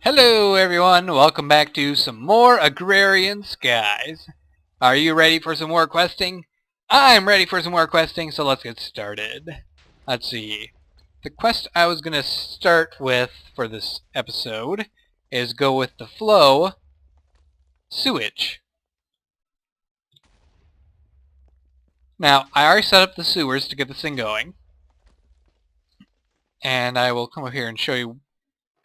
Hello everyone, welcome back to some more Agrarian Skies. Are you ready for some more questing? I'm ready for some more questing, so let's get started. Let's see. The quest I was going to start with for this episode is go with the flow sewage. Now, I already set up the sewers to get this thing going. And I will come over here and show you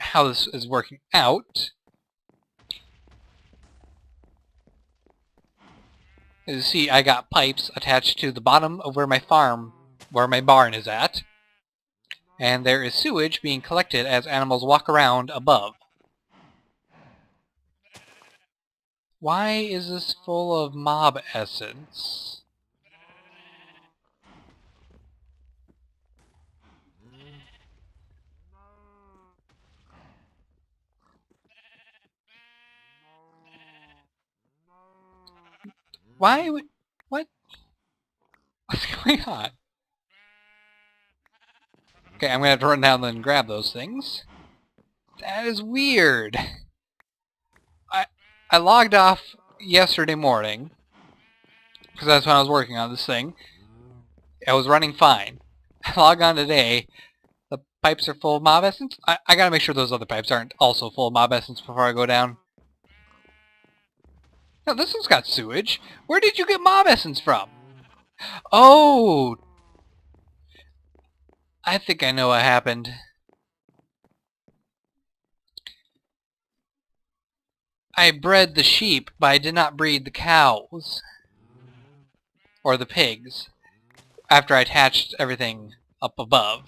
how this is working out. As you see, I got pipes attached to the bottom of where my barn is at. And there is sewage being collected as animals walk around above. Why is this full of mob essence? Why would... What? What's going on? Okay, I'm gonna have to run down and grab those things. That is weird. I logged off yesterday morning, because that's when I was working on this thing. I was running fine. I log on today, the pipes are full of mob essence. I gotta make sure those other pipes aren't also full of mob essence before I go down. No, this one's got sewage. Where did you get mob essence from? Oh! I think I know what happened. I bred the sheep, but I did not breed the cows. Or the pigs. After I attached everything up above.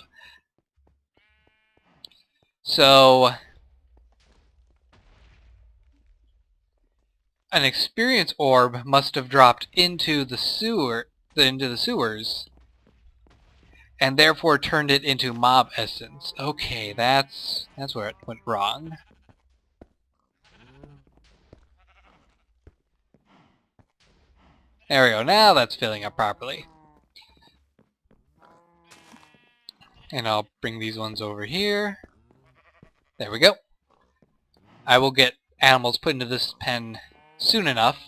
So... an experience orb must have dropped into the sewers, and therefore turned it into mob essence. Okay, that's where it went wrong. There we go. Now that's filling up properly. And I'll bring these ones over here. There we go. I will get animals put into this pen soon enough.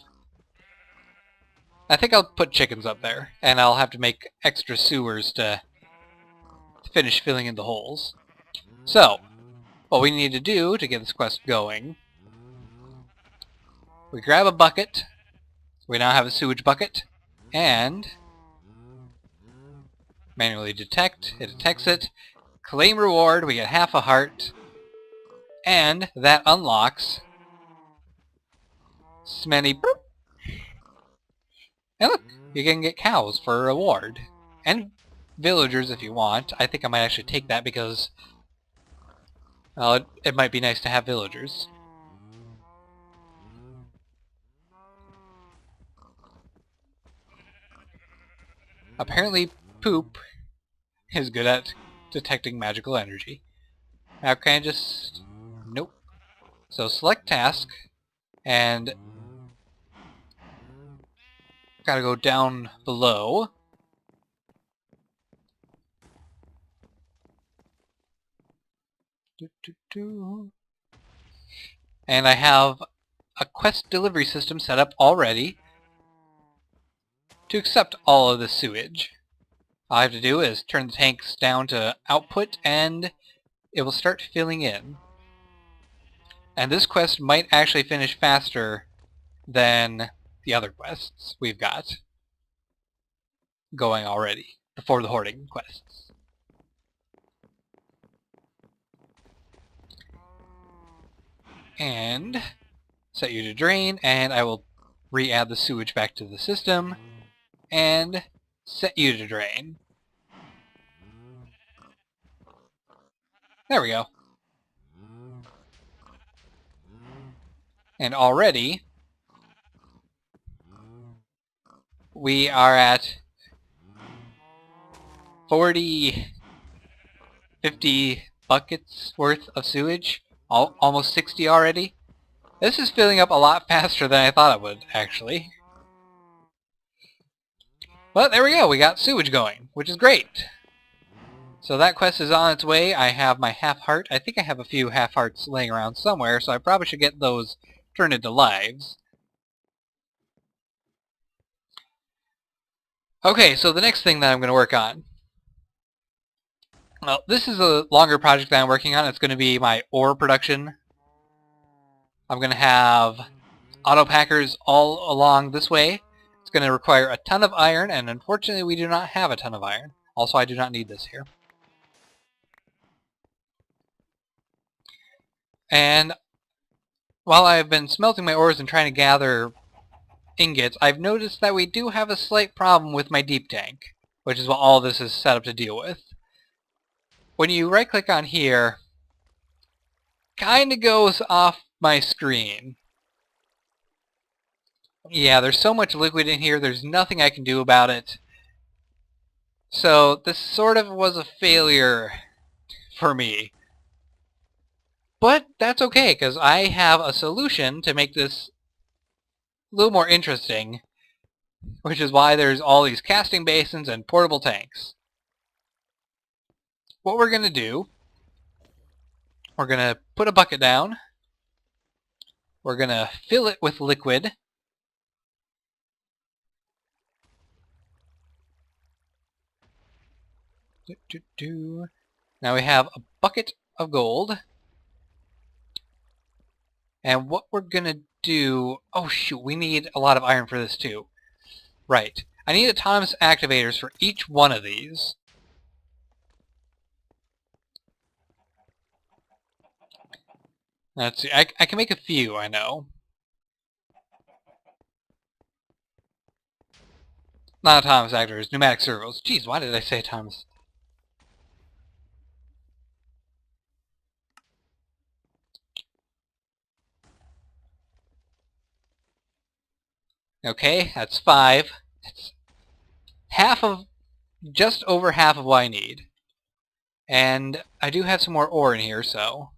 I think I'll put chickens up there, and I'll have to make extra sewers to finish filling in the holes. So, what we need to do to get this quest going, we grab a bucket. We now have a sewage bucket, and manually detect. It detects it. Claim reward. We get half a heart, and that unlocks Smenny. Boop. And look, you can get cows for a reward, and villagers if you want. I think I might actually take that because it might be nice to have villagers. Apparently, poop is good at detecting magical energy. Now can I just... Nope. So select task, and gotta go down below. And I have a quest delivery system set up already to accept all of the sewage. All I have to do is turn the tanks down to output and it will start filling in. And this quest might actually finish faster than the other quests we've got going already before the hoarding quests. And set you to drain, and I will re-add the sewage back to the system and set you to drain. There we go. And already we are at 40, 50 buckets worth of sewage. Almost 60 already. This is filling up a lot faster than I thought it would, actually. But there we go, we got sewage going, which is great. So that quest is on its way. I have my half heart. I think I have a few half hearts laying around somewhere, so I probably should get those turned into lives. Okay, so the next thing that I'm going to work on. Well, this is a longer project that I'm working on. It's going to be my ore production. I'm going to have auto packers all along this way. It's going to require a ton of iron, and unfortunately we do not have a ton of iron. Also, I do not need this here. And while I've been smelting my ores and trying to gather ingots, I've noticed that we do have a slight problem with my deep tank, which is what all this is set up to deal with. When you right click on here, kinda goes off my screen. Yeah, there's so much liquid in here, there's nothing I can do about it. So this sort of was a failure for me. But that's okay, because I have a solution to make this a little more interesting, which is why there's all these casting basins and portable tanks. What we're going to do, we're going to put a bucket down, we're going to fill it with liquid, Now we have a bucket of gold, and what we're going to do, oh shoot, we need a lot of iron for this too. Right, I need autonomous activators for each one of these. Let's see, I can make a few, I know. Not autonomous activators, pneumatic servos. Jeez, why did I say autonomous? Okay, that's 5. It's just over half of what I need. And I do have some more ore in here, so...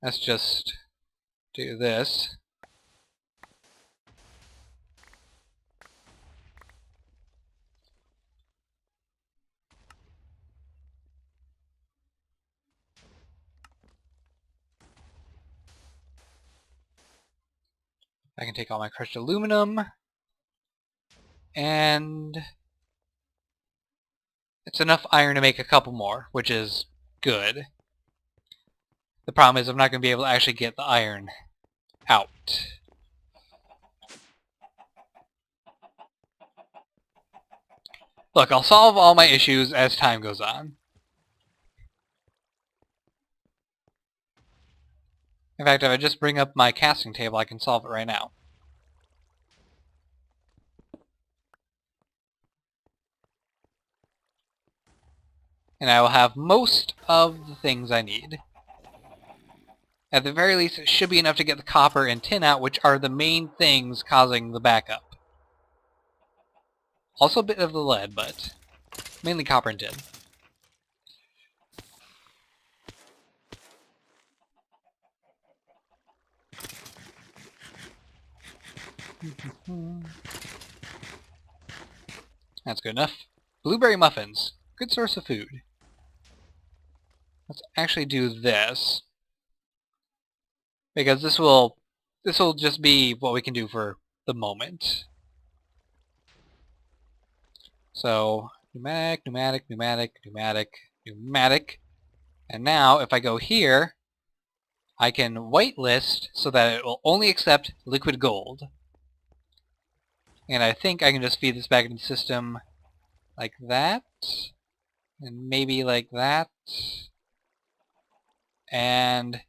let's just do this. I can take all my crushed aluminum, and it's enough iron to make a couple more, which is good. The problem is I'm not going to be able to actually get the iron out. Look, I'll solve all my issues as time goes on. In fact, if I just bring up my casting table, I can solve it right now. And I will have most of the things I need. At the very least, it should be enough to get the copper and tin out, which are the main things causing the backup. Also a bit of the lead, but mainly copper and tin. That's good enough. Blueberry muffins. Good source of food. Let's actually do this. Because this will just be what we can do for the moment. So, pneumatic, pneumatic, pneumatic, pneumatic, pneumatic. And now, if I go here, I can whitelist so that it will only accept liquid gold. And I think I can just feed this back into the system like that. And maybe like that. And...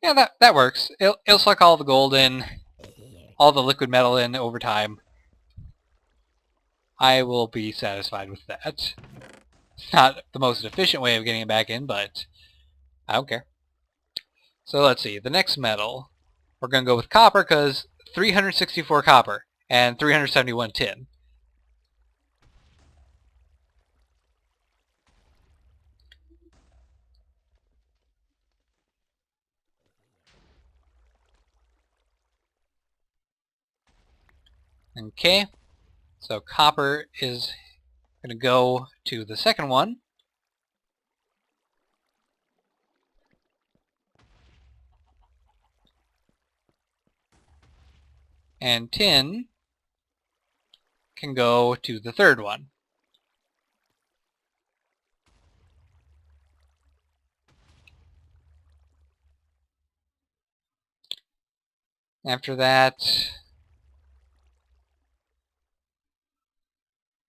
yeah, that works. It'll suck all the gold in, all the liquid metal in over time. I will be satisfied with that. It's not the most efficient way of getting it back in, but I don't care. So let's see, the next metal, we're going to go with copper because 364 copper and 371 tin. Okay, so copper is going to go to the second one. And tin can go to the third one. After that,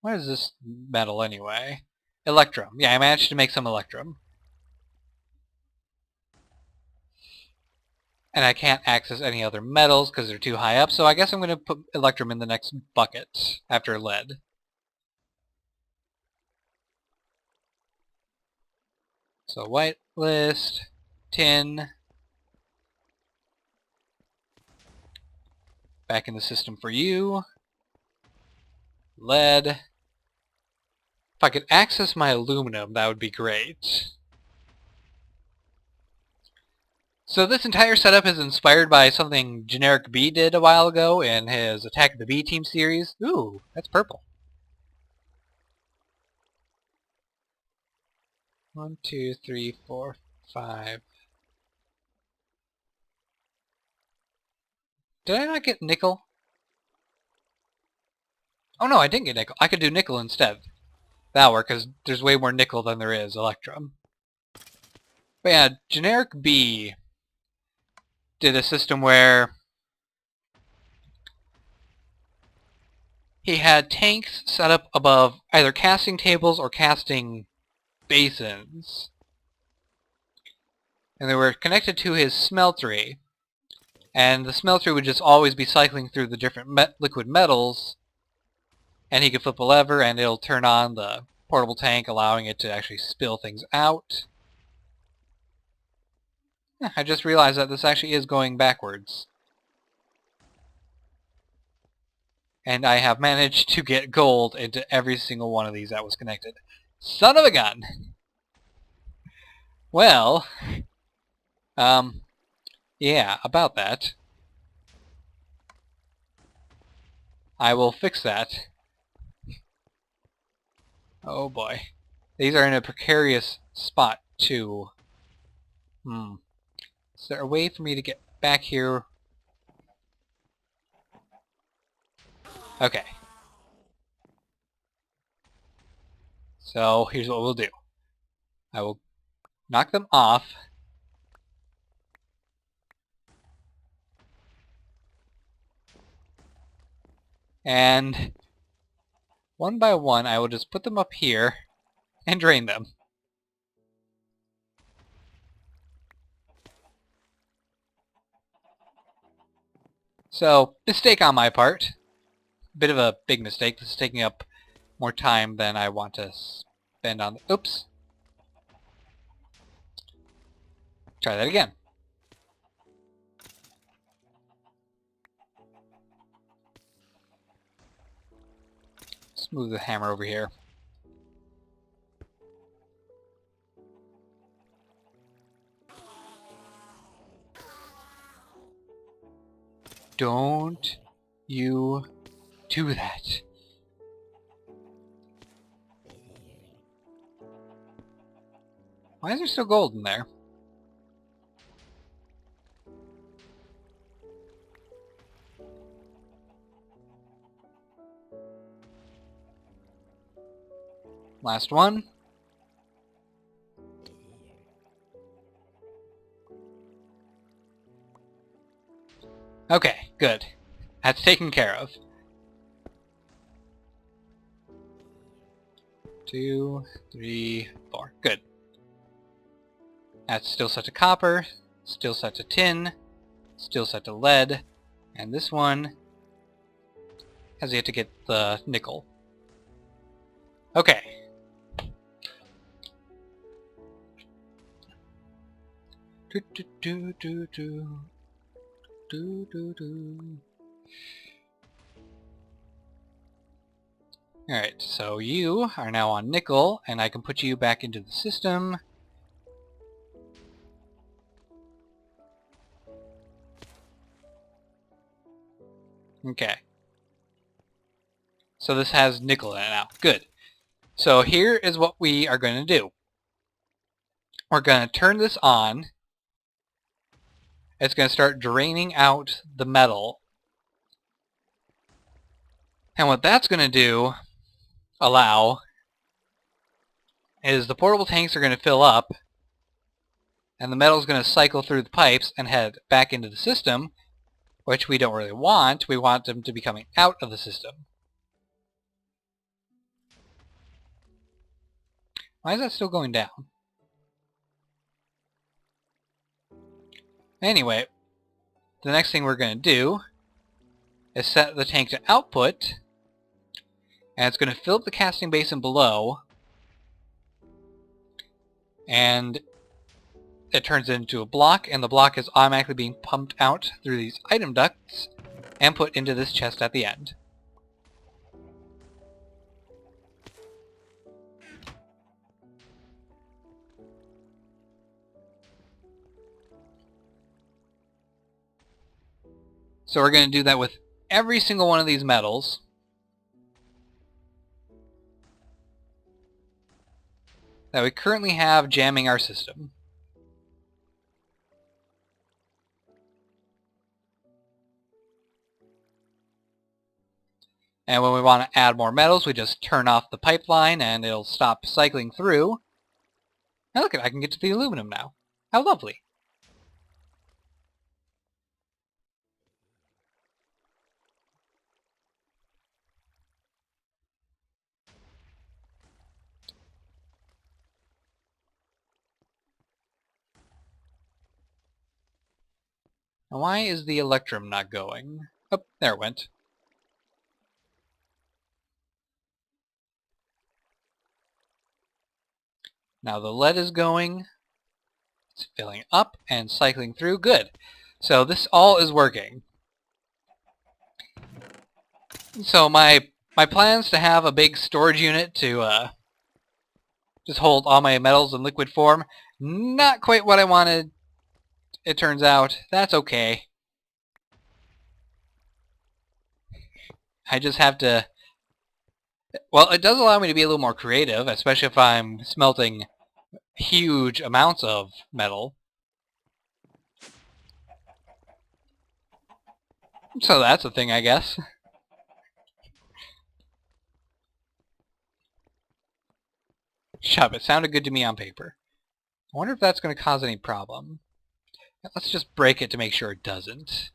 what is this metal anyway? Electrum. Yeah, I managed to make some electrum. And I can't access any other metals because they're too high up, so I guess I'm going to put electrum in the next bucket after lead. So whitelist, tin, back in the system for you, lead. If I could access my aluminum, that would be great. So this entire setup is inspired by something Generic B did a while ago in his Attack of the B Team series. Ooh, that's purple. 1, 2, 3, 4, 5. Did I not get nickel? Oh no, I didn't get nickel. I could do nickel instead. That'll work, because there's way more nickel than there is electrum. But yeah, Generic B did a system where he had tanks set up above either casting tables or casting basins. And they were connected to his smeltery. And the smeltery would just always be cycling through the different liquid metals. And he could flip a lever and it'll turn on the portable tank, allowing it to actually spill things out. I just realized that this actually is going backwards. And I have managed to get gold into every single one of these that was connected. Son of a gun! Well, yeah, about that. I will fix that. Oh boy. These are in a precarious spot, too. Is there a way for me to get back here? Okay. So, here's what we'll do. I will knock them off. And one by one, I will just put them up here and drain them. So, mistake on my part. Bit of a big mistake. This is taking up more time than I want to spend on... Oops. Try that again. Let's move the hammer over here. Don't you do that. Why is there still gold in there? Last one. Okay, good. That's taken care of. 2, 3, 4. Good. That's still set to copper, still set to tin, still set to lead, and this one has yet to get the nickel. Okay. Do do do do do do do do. Alright, so you are now on nickel, and I can put you back into the system. Okay. So this has nickel in it now. Good. So here is what we are going to do. We're going to turn this on. It's going to start draining out the metal. And what that's going to allow, is the portable tanks are going to fill up, and the metal is going to cycle through the pipes and head back into the system, which we don't really want. We want them to be coming out of the system. Why is that still going down? Anyway, the next thing we're going to do is set the tank to output, and it's going to fill up the casting basin below, and it turns it into a block, and the block is automatically being pumped out through these item ducts and put into this chest at the end. So we're going to do that with every single one of these metals. That we currently have jamming our system. And when we want to add more metals, we just turn off the pipeline and it'll stop cycling through. Now look, I can get to the aluminum now. How lovely. Now why is the electrum not going? Oh, there it went. Now the lead is going. It's filling up and cycling through. Good. So this all is working. So my plans to have a big storage unit to just hold all my metals in liquid form, not quite what I wanted, it turns out. That's okay. I just have to... Well, it does allow me to be a little more creative, especially if I'm smelting huge amounts of metal. So that's a thing, I guess. Shut up, it sounded good to me on paper. I wonder if that's going to cause any problem. Let's just break it to make sure it doesn't.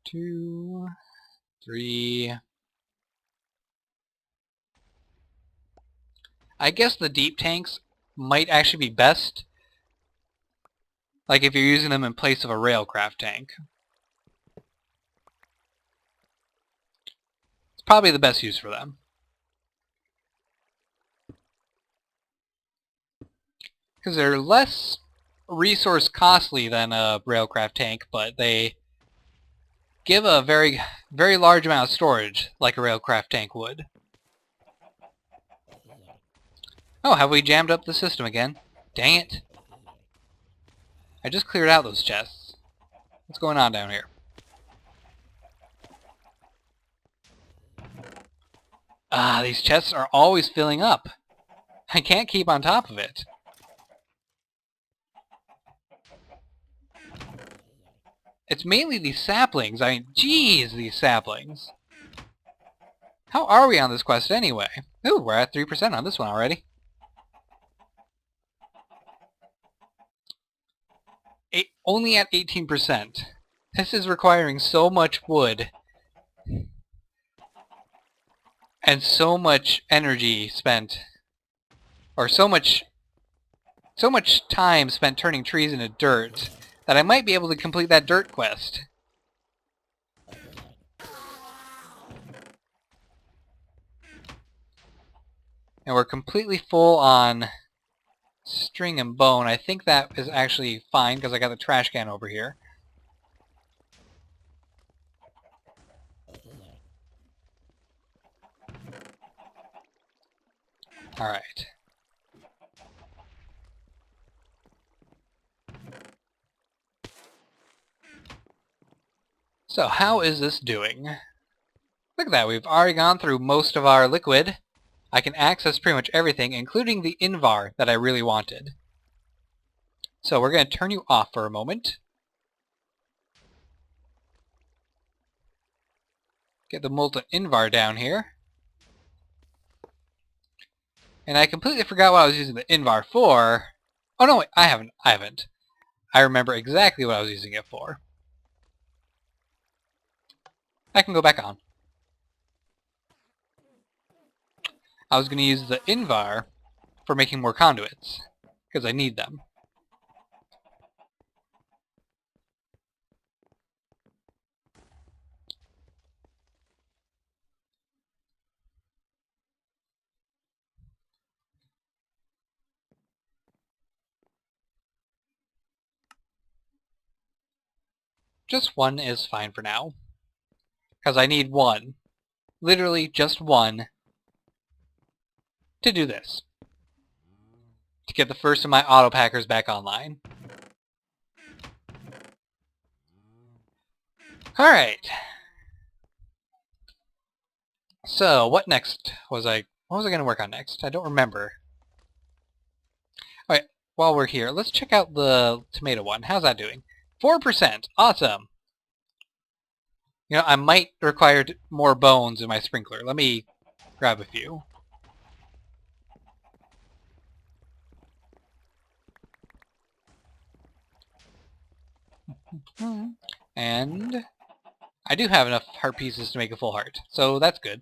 Two, three... I guess the deep tanks might actually be best, like if you're using them in place of a railcraft tank. It's probably the best use for them. Because they're less resource costly than a railcraft tank, but they give a very, very large amount of storage, like a railcraft tank would. Oh, have we jammed up the system again? Dang it. I just cleared out those chests. What's going on down here? Ah, these chests are always filling up. I can't keep on top of it. It's mainly these saplings. I mean, geez, these saplings. How are we on this quest anyway? Ooh, we're at 3% on this one already. Only at 18%. This is requiring so much wood. And so much energy spent. Or so much time spent turning trees into dirt that I might be able to complete that dirt quest. And we're completely full on string and bone. I think that is actually fine because I got the trash can over here. Alright. So how is this doing? Look at that, we've already gone through most of our liquid. I can access pretty much everything, including the Invar that I really wanted. So we're going to turn you off for a moment. Get the molten Invar down here. And I completely forgot what I was using the Invar for. Oh no, wait, I haven't. I remember exactly what I was using it for. I can go back on. I was going to use the Invar for making more conduits, because I need them. Just one is fine for now, because I need one. Literally just one to do this. To get the first of my auto packers back online. Alright. So, what next was I... What was I going to work on next? I don't remember. Alright, while we're here, let's check out the tomato one. How's that doing? 4%! Awesome! You know, I might require more bones in my sprinkler. Let me grab a few. And I do have enough heart pieces to make a full heart, so that's good.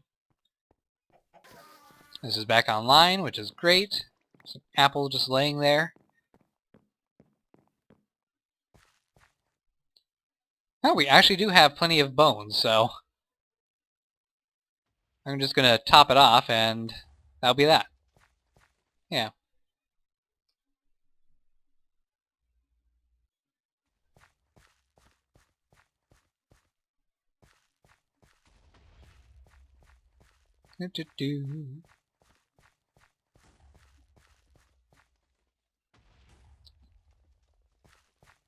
This is back online, which is great. Some apple just laying there. Oh, we actually do have plenty of bones, so I'm just going to top it off, and that'll be that. Yeah.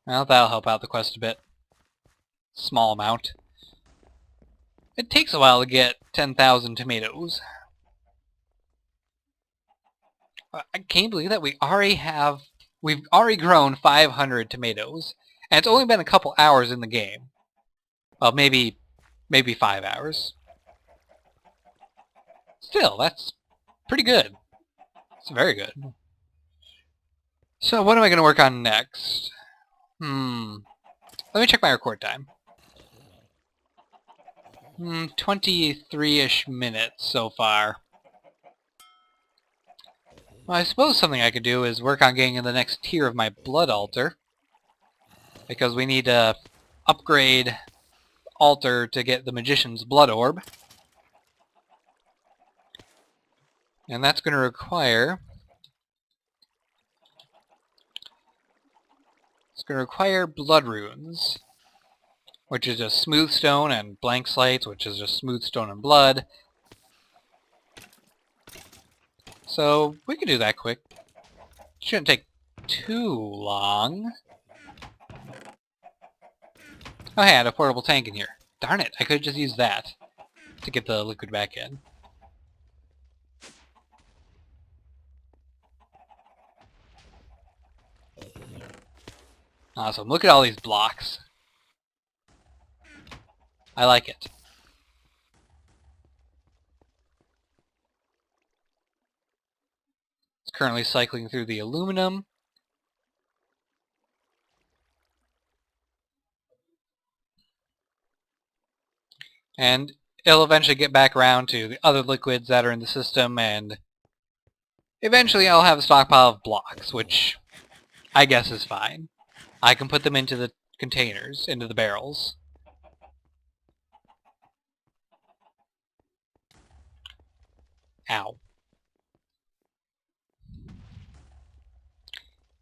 Well, that'll help out the quest a bit. Small amount. It takes a while to get 10,000 tomatoes. I can't believe that we've already grown 500 tomatoes, and it's only been a couple hours in the game. Well, maybe 5 hours. Still, that's pretty good. It's very good. So what am I going to work on next? Let me check my record time. 23-ish minutes so far. Well, I suppose something I could do is work on getting in the next tier of my blood altar. Because we need to upgrade altar to get the magician's blood orb. And that's going to require... It's going to require blood runes, which is just smooth stone, and blank slates, which is just smooth stone and blood. So we can do that quick. Shouldn't take too long. Oh hey, I had a portable tank in here. Darn it, I could have just used that to get the liquid back in. Awesome, look at all these blocks. I like it. It's currently cycling through the aluminum. And it'll eventually get back around to the other liquids that are in the system, and eventually I'll have a stockpile of blocks, which I guess is fine. I can put them into the containers, into the barrels. Ow.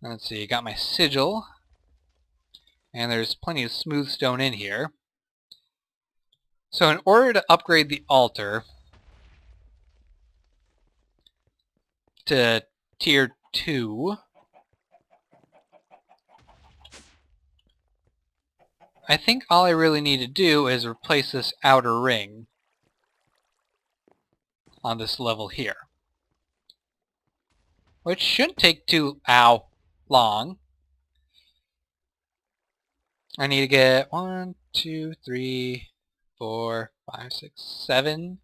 Let's see, got my sigil. And there's plenty of smooth stone in here. So in order to upgrade the altar to tier 2, I think all I really need to do is replace this outer ring on this level here. Which shouldn't take too long. I need to get 1, 2, 3, 4, 5, 6, 7,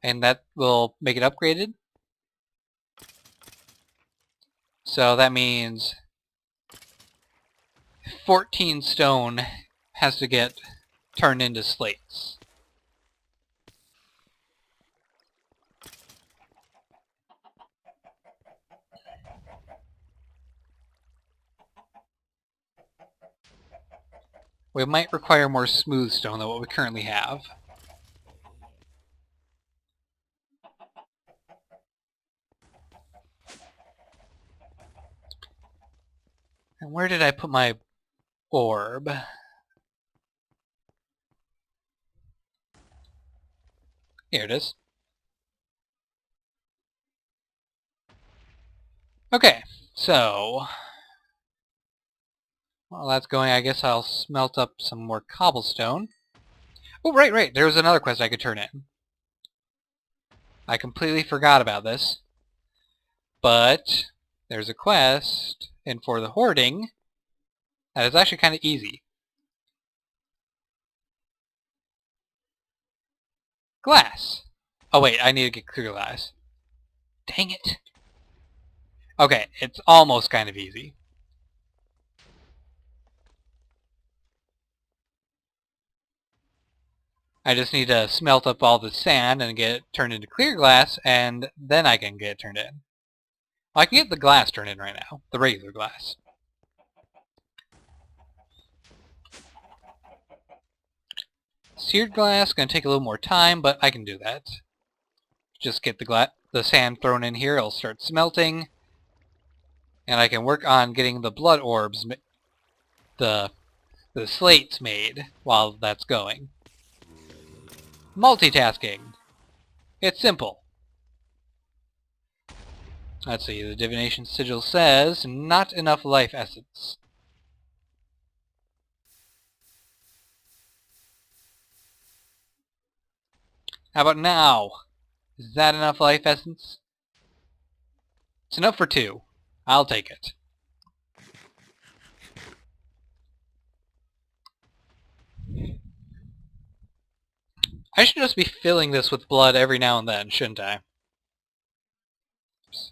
and that will make it upgraded. So that means 14 stone has to get turned into slates. We might require more smooth stone than what we currently have. And where did I put my orb? Here it is. Okay, so while that's going, I guess I'll smelt up some more cobblestone. Oh, right. There was another quest I could turn in. I completely forgot about this. But there's a quest, and for the hoarding, that is actually kind of easy. Glass. Oh wait, I need to get clear glass. Dang it. Okay, it's almost kind of easy. I just need to smelt up all the sand and get it turned into clear glass, and then I can get it turned in. Well, I can get the glass turned in right now, the regular glass. Seared glass, gonna take a little more time, but I can do that. Just get the sand thrown in here, it'll start smelting, and I can work on getting the blood orbs, the slates made while that's going. Multitasking. It's simple. Let's see, the divination sigil says, not enough life essence. How about now? Is that enough life essence? It's enough for 2. I'll take it. I should just be filling this with blood every now and then, shouldn't I? Oops.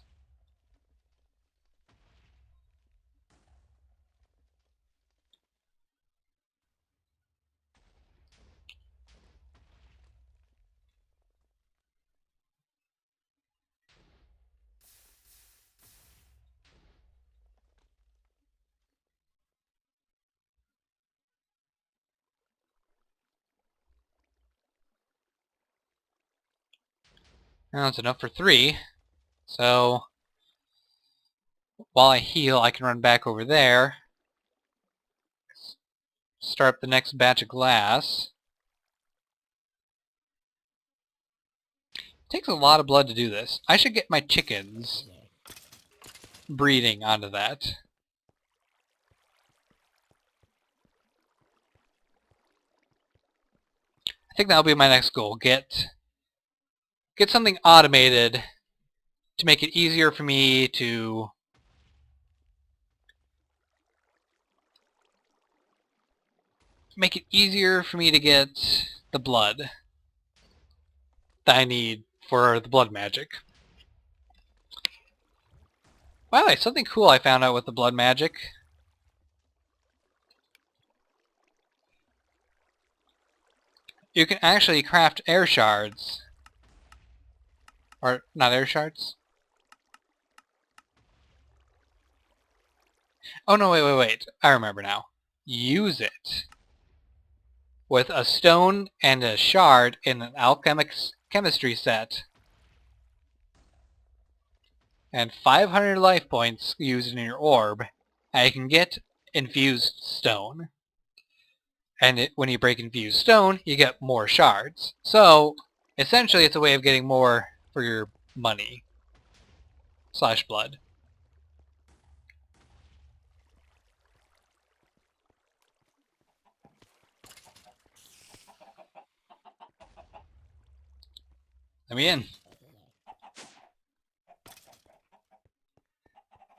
Now it's enough for 3. So, while I heal, I can run back over there. Start up the next batch of glass. It takes a lot of blood to do this. I should get my chickens breeding onto that. I think that'll be my next goal. Get something automated to make it easier for me to get the blood that I need for the blood magic. By the way, something cool I found out with the blood magic. You can actually craft air shards. Or, not air shards? Oh no, wait. I remember now. Use it with a stone and a shard in an chemistry set. And 500 life points used in your orb, and you can get infused stone. And when you break infused stone, you get more shards. So, essentially it's a way of getting more for your money. / blood. Let me in.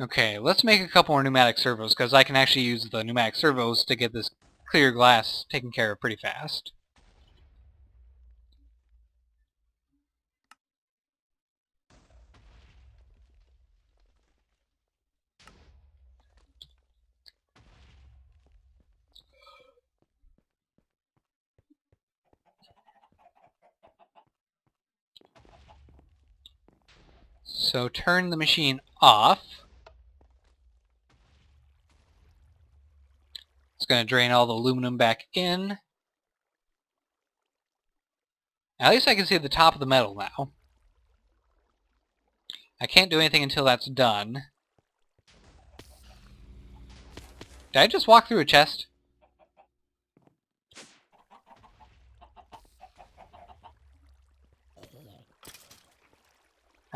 Okay, let's make a couple more pneumatic servos, because I can actually use the pneumatic servos to get this clear glass taken care of pretty fast. So turn the machine off. It's going to drain all the aluminum back in. At least I can see the top of the metal now. I can't do anything until that's done. Did I just walk through a chest?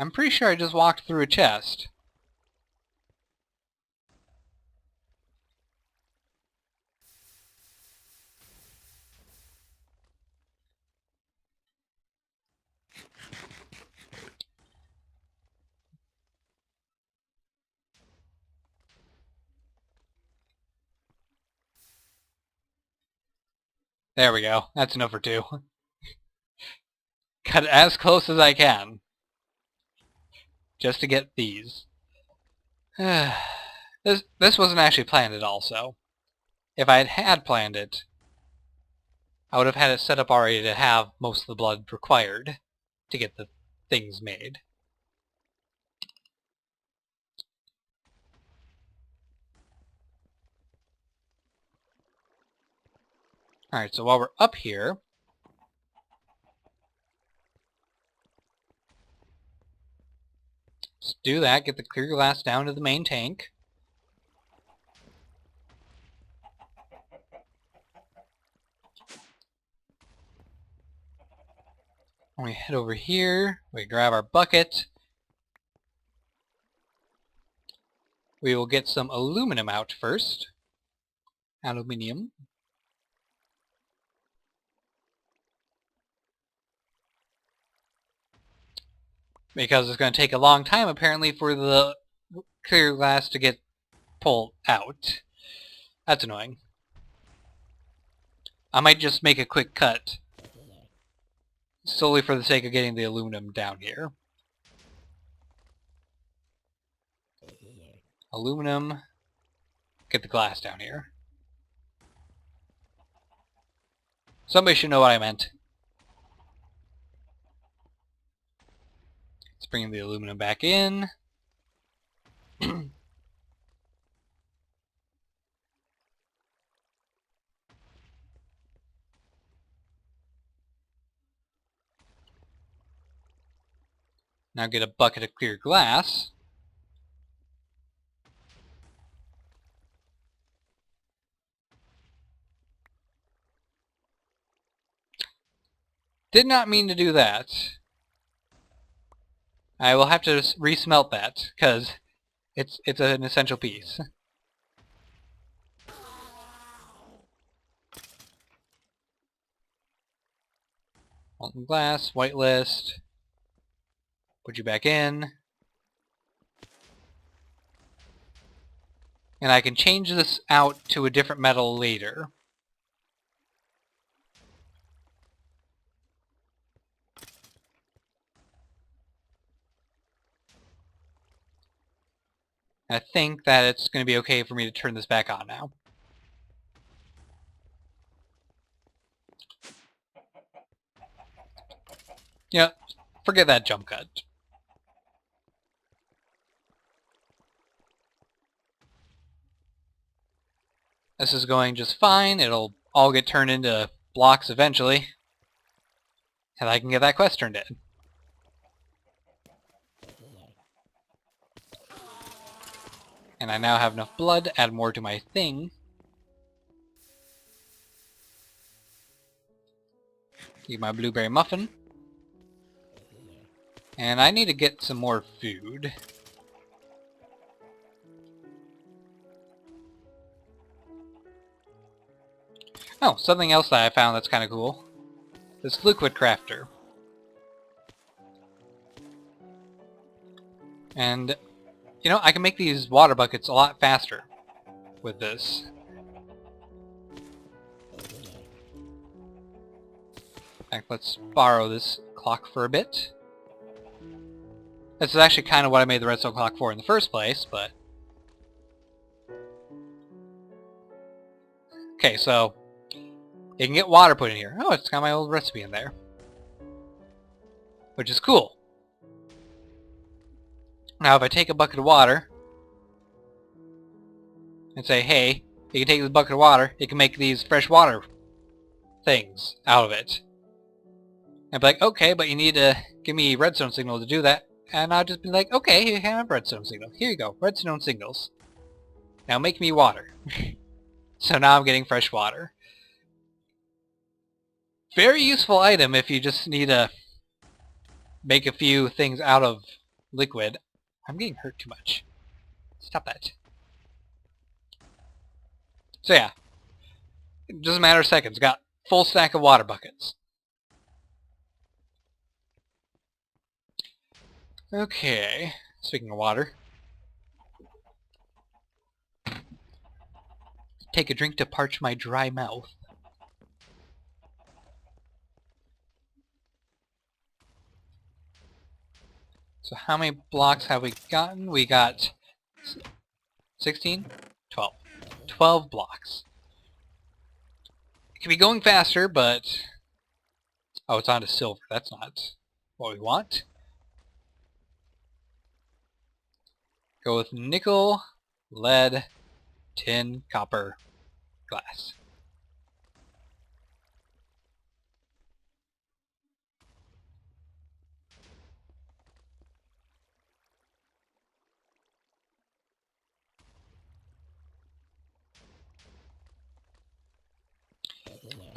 I'm pretty sure I just walked through a chest. There we go. That's enough for two. Got as close as I can. Just to get these. This wasn't actually planned at all, so... If I had planned it, I would have had it set up already to have most of the blood required to get the things made. Alright, so while we're up here... Let's do that, get the clear glass down to the main tank. When we head over here, we grab our bucket. We will get some aluminum out first. Aluminium. Because it's going to take a long time, apparently, for the clear glass to get pulled out. That's annoying. I might just make a quick cut. Solely for the sake of getting the aluminum down here. Aluminum. Get the glass down here. Somebody should know what I meant. Let's bring the aluminum back in. Now get a bucket of clear glass. Did not mean to do that. I will have to resmelt that, because it's an essential piece. Molten glass, whitelist. Put you back in. And I can change this out to a different metal later. I think that it's going to be okay for me to turn this back on now. Yeah, forget that jump cut. This is going just fine. It'll all get turned into blocks eventually. And I can get that quest turned in. And I now have enough blood to add more to my thing. Eat my blueberry muffin. And I need to get some more food. Oh, something else that I found that's kind of cool. This liquid crafter. And, you know, I can make these water buckets a lot faster with this. In fact, let's borrow this clock for a bit. This is actually kind of what I made the redstone clock for in the first place, but... Okay, so... you can get water put in here. Oh, it's got my old recipe in there. Which is cool. Now, if I take a bucket of water... and say, hey, you can take this bucket of water, you can make these fresh water things out of it. I'd be like, okay, but you need to give me redstone signal to do that. And I'll just be like, okay, you have redstone signal. Here you go, redstone signals. Now make me water. So now I'm getting fresh water. Very useful item if you just need to make a few things out of liquid. I'm getting hurt too much. Stop that. So yeah, just a matter of seconds. Got full stack of water buckets. Okay, speaking of water. Take a drink to parch my dry mouth. So how many blocks have we gotten? We got 16? 12. 12 blocks. It could be going faster, but... oh, it's on to silver. That's not what we want. Go with nickel, lead, tin, copper, glass.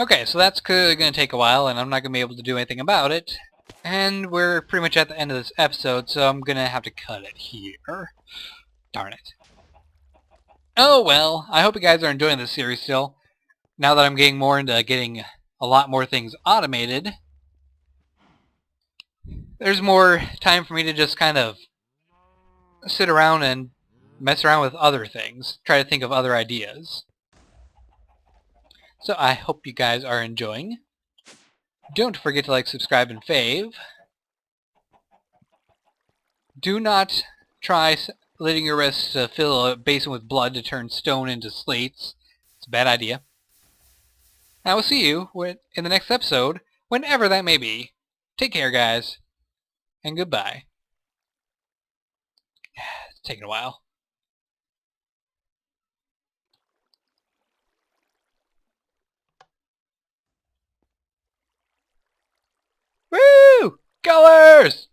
Okay, so that's going to take a while, and I'm not going to be able to do anything about it. And we're pretty much at the end of this episode, so I'm going to have to cut it here. Darn it. Oh well, I hope you guys are enjoying this series still. Now that I'm getting more into getting a lot more things automated, there's more time for me to just kind of sit around and mess around with other things. Try to think of other ideas. So I hope you guys are enjoying. Don't forget to like, subscribe, and fave. Do not try letting your wrists fill a basin with blood to turn stone into slates. It's a bad idea. I will see you in the next episode, whenever that may be. Take care, guys, and goodbye. It's taking a while. Woo! Colors!